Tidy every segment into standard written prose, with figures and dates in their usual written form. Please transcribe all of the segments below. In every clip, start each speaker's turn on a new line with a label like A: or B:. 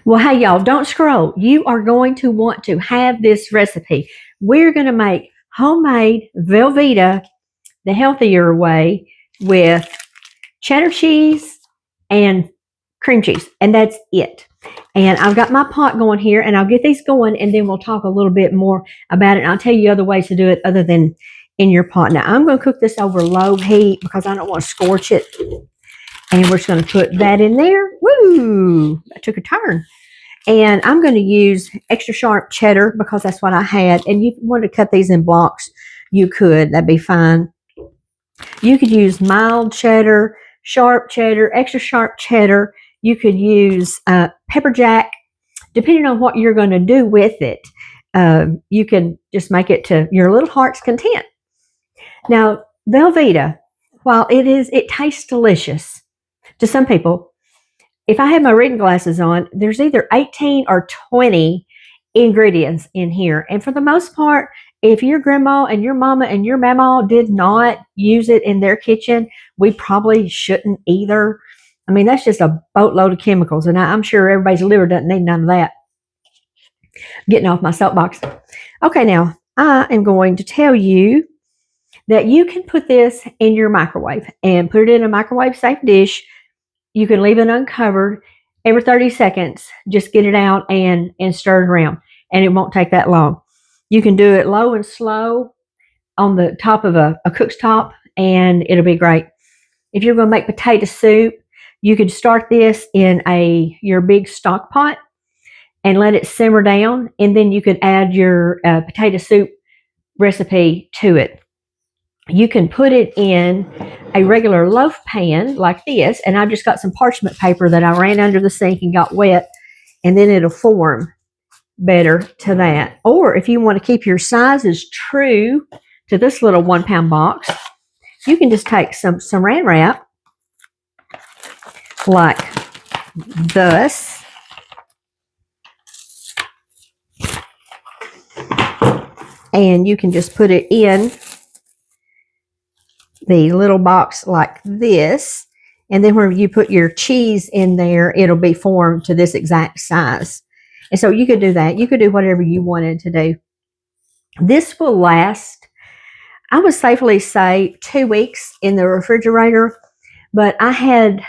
A: Well, hey, y'all, don't scroll. You are going to want to have this recipe. We're going to make homemade Velveeta the healthier way with cheddar cheese and cream cheese, and that's it. And I've got my pot going here, and I'll get these going, and then we'll talk a little bit more about it. And I'll tell you other ways to do it other than in your pot. Now, I'm going to cook this over low heat because I don't want to scorch it. And we're just going to put that in there. Woo! I took a turn. And I'm going to use extra sharp cheddar because that's what I had. And you want to cut these in blocks, you could. That'd be fine. You could use mild cheddar, sharp cheddar, extra sharp cheddar. You could use pepper jack, depending on what you're going to do with it. You can just make it to your little heart's content. Now, Velveeta, while it tastes delicious to some people, if I have my reading glasses on, there's either 18 or 20 ingredients in here. And for the most part, if your grandma and your mama and your mama did not use it in their kitchen, we probably shouldn't either. I mean, that's just a boatload of chemicals, and I'm sure everybody's liver doesn't need none of that. Getting off my soapbox. Okay, now I am going to tell you that you can put this in your microwave and put it in a microwave safe dish. You can leave it uncovered every 30 seconds. Just get it out and stir it around, and it won't take that long. You can do it low and slow on the top of a cooktop, and it'll be great. If you're going to make potato soup, you could start this in your big stock pot and let it simmer down, and then you could add your potato soup recipe to it. You can put it in a regular loaf pan like this, and I've just got some parchment paper that I ran under the sink and got wet, and then it'll form better to that. Or if you want to keep your sizes true to this little 1 pound box, you can just take some saran wrap like this, and you can just put it in the little box like this, and then when you put your cheese in there, it'll be formed to this exact size. And so you could do that. You could do whatever you wanted to do. This will last, I would safely say, 2 weeks in the refrigerator, but I had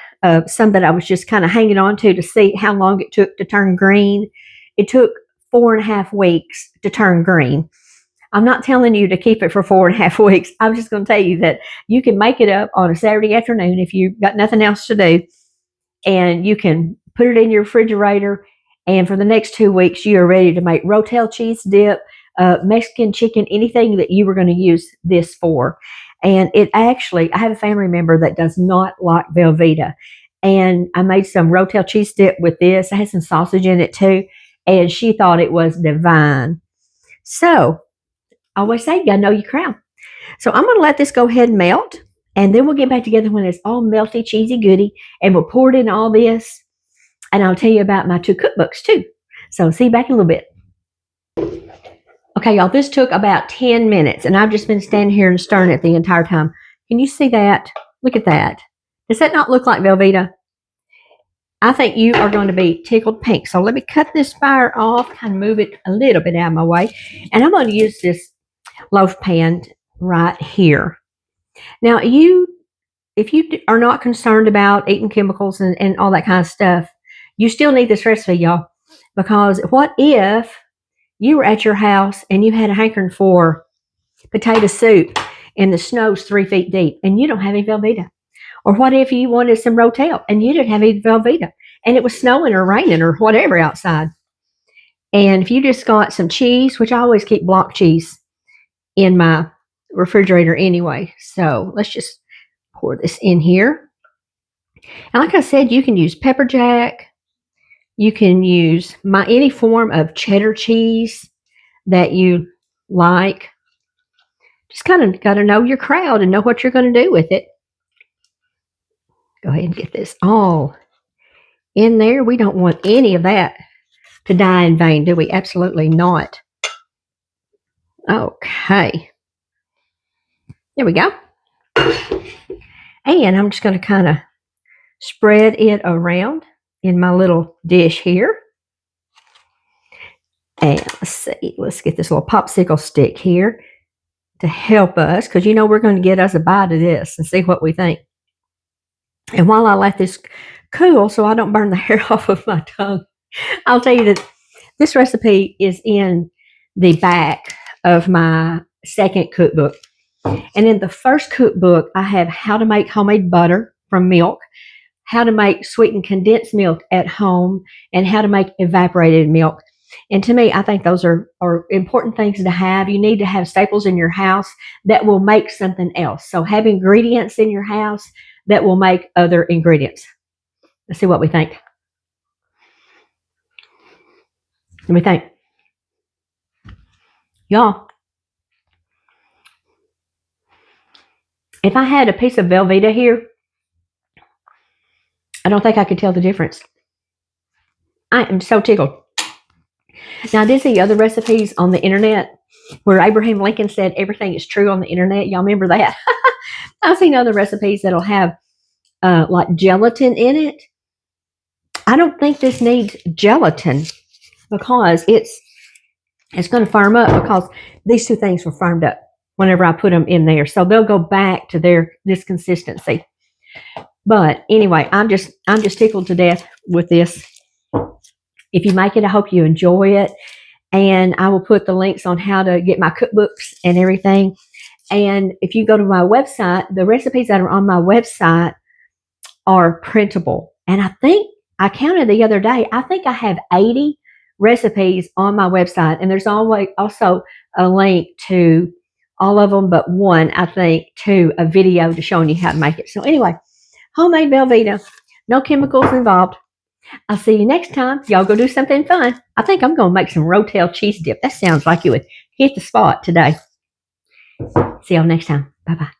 A: some that I was just kind of hanging on to see how long it took to turn green. It took 4.5 weeks to turn green. I'm not telling you to keep it for 4.5 weeks. I'm just going to tell you that you can make it up on a Saturday afternoon if you've got nothing else to do, and you can put it in your refrigerator, and for the next 2 weeks, you are ready to make Rotel cheese dip, Mexican chicken, anything that you were going to use this for. And it actually, I have a family member that does not like Velveeta, and I made some Rotel cheese dip with this. I had some sausage in it too, and she thought it was divine. So, I always say, you gotta know your crowd. So I'm gonna let this go ahead and melt, and then we'll get back together when it's all melty, cheesy, goody, and we'll pour it in all this, and I'll tell you about my 2 cookbooks too. So see you back in a little bit. Okay, y'all, this took about 10 minutes, and I've just been standing here and stirring it the entire time. Can you see that? Look at that. Does that not look like Velveeta? I think you are going to be tickled pink. So let me cut this fire off, kind of move it a little bit out of my way, and I'm going to use this loaf pan right here. Now, if you are not concerned about eating chemicals and all that kind of stuff, you still need this recipe, y'all, because what if you were at your house and you had a hankering for potato soup and the snow's 3 feet deep and you don't have any Velveeta? Or what if you wanted some Rotel and you didn't have any Velveeta and it was snowing or raining or whatever outside? And if you just got some cheese, which I always keep block cheese in my refrigerator anyway. So let's just pour this in here. And like I said, you can use pepper jack. You can use any form of cheddar cheese that you like. Just kind of got to know your crowd and know what you're going to do with it. Go ahead and get this all in there. We don't want any of that to die in vain, do we? Absolutely not. Okay. There we go. And I'm just going to kind of spread it around in my little dish here. And let's see, let's get this little popsicle stick here to help us, because we're going to get us a bite of this and see what we think. And while I let this cool so I don't burn the hair off of my tongue, I'll tell you that this recipe is in the back of my second cookbook. And in the first cookbook, I have how to make homemade butter from milk, how to make sweetened condensed milk at home, and how to make evaporated milk. And to me, I think those are important things to have. You need to have staples in your house that will make something else. So have ingredients in your house that will make other ingredients. Let's see what we think. What do we think? Y'all, if I had a piece of Velveeta here, I don't think I could tell the difference. I am so tickled. Now, I did see other recipes on the internet where Abraham Lincoln said everything is true on the internet. Y'all remember that? I've seen other recipes that'll have like gelatin in it. I don't think this needs gelatin because it's going to firm up, because these two things were firmed up whenever I put them in there. So they'll go back to this consistency. But anyway, I'm just tickled to death with this. If you make it, I hope you enjoy it. And I will put the links on how to get my cookbooks and everything. And if you go to my website, the recipes that are on my website are printable. And I think I counted the other day, I think I have 80 recipes on my website. And there's always also a link to all of them but one, I think, to a video to showing you how to make it. So anyway, homemade Velveeta, no chemicals involved. I'll see you next time. Y'all go do something fun. I think I'm going to make some Rotel cheese dip. That sounds like it would hit the spot today. See y'all next time. Bye-bye.